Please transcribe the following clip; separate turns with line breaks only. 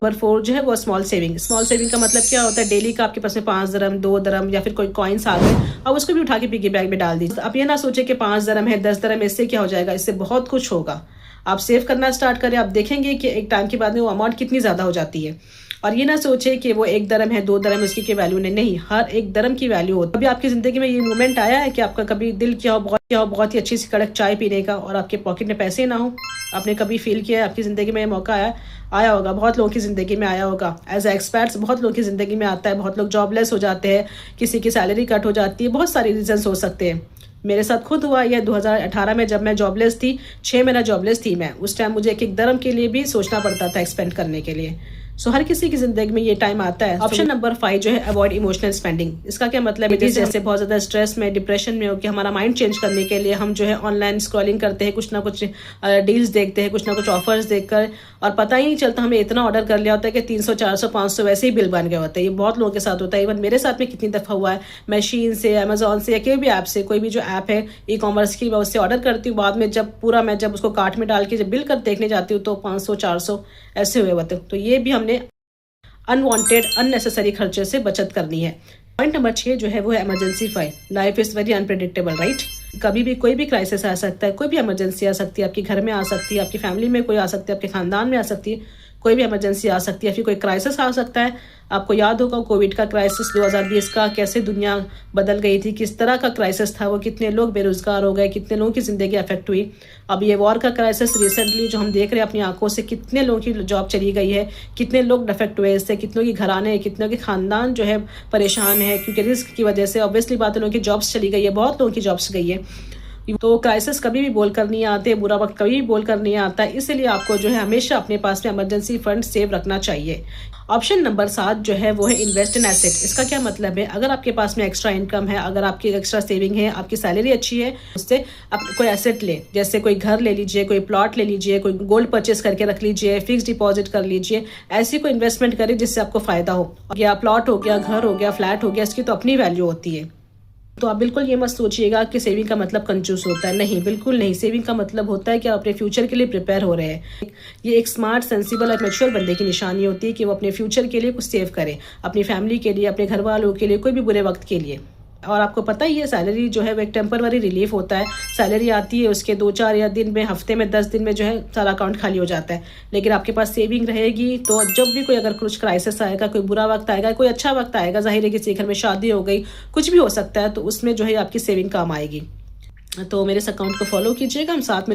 Number 4 जो है वो स्मॉल सेविंग। स्मॉल सेविंग का मतलब क्या होता है, डेली का आपके पास में 5 दरम 2 दरम या फिर कोई कॉइन्स आ गए, अब उसको भी उठा के पिगी बैग में डाल दीजिए। अब ये ना सोचे कि 5 दरम है 10 दरम, इससे क्या हो जाएगा, इससे बहुत कुछ होगा। आप सेव करना स्टार्ट करें, आप देखेंगे कि एक टाइम के बाद में वो अमाउंट कितनी ज़्यादा हो जाती है। और ये ना सोचे कि वो 1 दरम है 2 दरम उसकी की वैल्यू नहीं, हर 1 दरम की वैल्यू होती है। अभी आपकी ज़िंदगी में ये मोमेंट आया है कि आपका कभी दिल किया हो बहुत ही अच्छी सी कड़क चाय पीने का और आपके पॉकेट में पैसे ना हो? आपने कभी फील किया है आपकी ज़िंदगी में ये मौका आया होगा, बहुत लोगों की ज़िंदगी में आया होगा। एज एक्सपर्ट्स बहुत लोगों की ज़िंदगी में आता है, बहुत लोग जॉबलेस हो जाते हैं, किसी की सैलरी कट हो जाती है, बहुत सारे रीजंस हो सकते हैं। मेरे साथ खुद हुआ यह 2018 में, जब मैं जॉबलेस थी, 6 महीना जॉबलेस थी मैं। उस टाइम मुझे एक दरम के लिए भी सोचना पड़ता था एक्सपेंड करने के लिए। सो हर किसी की जिंदगी में ये टाइम आता है। ऑप्शन नंबर 5 जो है अवॉइड इमोशनल स्पेंडिंग। इसका क्या मतलब है, जैसे बहुत ज्यादा स्ट्रेस में डिप्रेशन में हो कि हमारा माइंड चेंज करने के लिए हम जो है ऑनलाइन स्क्रॉलिंग करते हैं, कुछ ना कुछ डील्स देखते हैं, कुछ ना कुछ ऑफर्स देखकर, और पता ही नहीं चलता हमें इतना ऑर्डर कर लिया होता है कि 300 400 500 वैसे ही बिल बन गए होते हैं। ये बहुत लोगों के साथ होता है, इवन मेरे साथ में कितनी दफा हुआ है। मैं शीन से, अमेजोन से या कोई भी ऐप से, कोई भी जो ऐप है ई कॉमर्स की, मैं उससे ऑर्डर करती हूँ, बाद में जब उसको कार्ट में डाल के जब बिल कर देखने जाती हूँ तो 500 400 ऐसे हुए होते हैं। तो ये भी हमने अनवांटेड अननेसेसरी खर्चे से बचत करनी है। पॉइंट नंबर 6 जो है वो है emergency fund. Life is very unpredictable, right? कभी भी कोई भी क्राइसिस आ सकता है, कोई भी इमरजेंसी आ सकती है, आपके घर में आ सकती है, आपकी फैमिली में कोई आ सकती है, आपके खानदान में आ सकती है, कोई भी इमरजेंसी आ सकती है, फिर कोई क्राइसिस आ सकता है। आपको याद होगा कोविड का क्राइसिस 2020 का, कैसे दुनिया बदल गई थी, किस तरह का क्राइसिस था वो, कितने लोग बेरोजगार हो गए, कितने लोगों की जिंदगी अफेक्ट हुई। अब ये वॉर का क्राइसिस रिसेंटली जो हम देख रहे हैं अपनी आंखों से, कितने लोगों की जॉब चली गई है, कितने लोग अफेक्ट हुए इससे, कितनों के घराने, कितनों के खानदान जो है परेशान है, क्योंकि रिस्क की वजह से ऑब्वियसली बात है लोगों की जॉब्स चली गई है, बहुत लोगों की जॉब्स गई है। तो क्राइसिस कभी भी बोल कर नहीं आते, बुरा वक्त कभी भी बोल कर नहीं आता, इसलिए आपको जो है हमेशा अपने पास में इमरजेंसी फंड सेव रखना चाहिए। ऑप्शन नंबर 7 जो है वो है इन्वेस्ट इन एसेट। इसका क्या मतलब है, अगर आपके पास में एक्स्ट्रा इनकम है, अगर आपकी एक्स्ट्रा सेविंग है, आपकी सैलरी अच्छी है, उससे आप कोई एसेट ले, जैसे कोई घर ले लीजिए, कोई प्लॉट ले लीजिए, कोई गोल्ड परचेस करके रख लीजिए, फिक्स डिपॉजिट कर लीजिए, ऐसी कोई इन्वेस्टमेंट करें जिससे आपको फायदा हो। या प्लॉट हो गया, घर हो गया, फ्लैट हो गया, इसकी तो अपनी वैल्यू होती है। तो आप बिल्कुल ये मत सोचिएगा कि सेविंग का मतलब कंजूस होता है, नहीं, बिल्कुल नहीं। सेविंग का मतलब होता है कि आप अपने फ्यूचर के लिए प्रिपेयर हो रहे हैं। ये एक स्मार्ट, सेंसिबल और मैच्योर बंदे की निशानी होती है कि वो अपने फ्यूचर के लिए कुछ सेव करे, अपनी फैमिली के लिए, अपने घर वालों के लिए, कोई भी बुरे वक्त के लिए। और आपको पता ही है सैलरी जो है वो एक टेम्पररी रिलीफ होता है। सैलरी आती है, उसके 2-4 या दिन में, हफ्ते में 10 दिन में जो है सारा अकाउंट खाली हो जाता है। लेकिन आपके पास सेविंग रहेगी तो जब भी कोई अगर कुछ क्राइसिस आएगा, कोई बुरा वक्त आएगा, कोई अच्छा वक्त आएगा, जाहिर है किसी घर में शादी हो गई, कुछ भी हो सकता है, तो उसमें जो है आपकी सेविंग काम आएगी। तो मेरे इस अकाउंट को फॉलो कीजिएगा, हम साथ में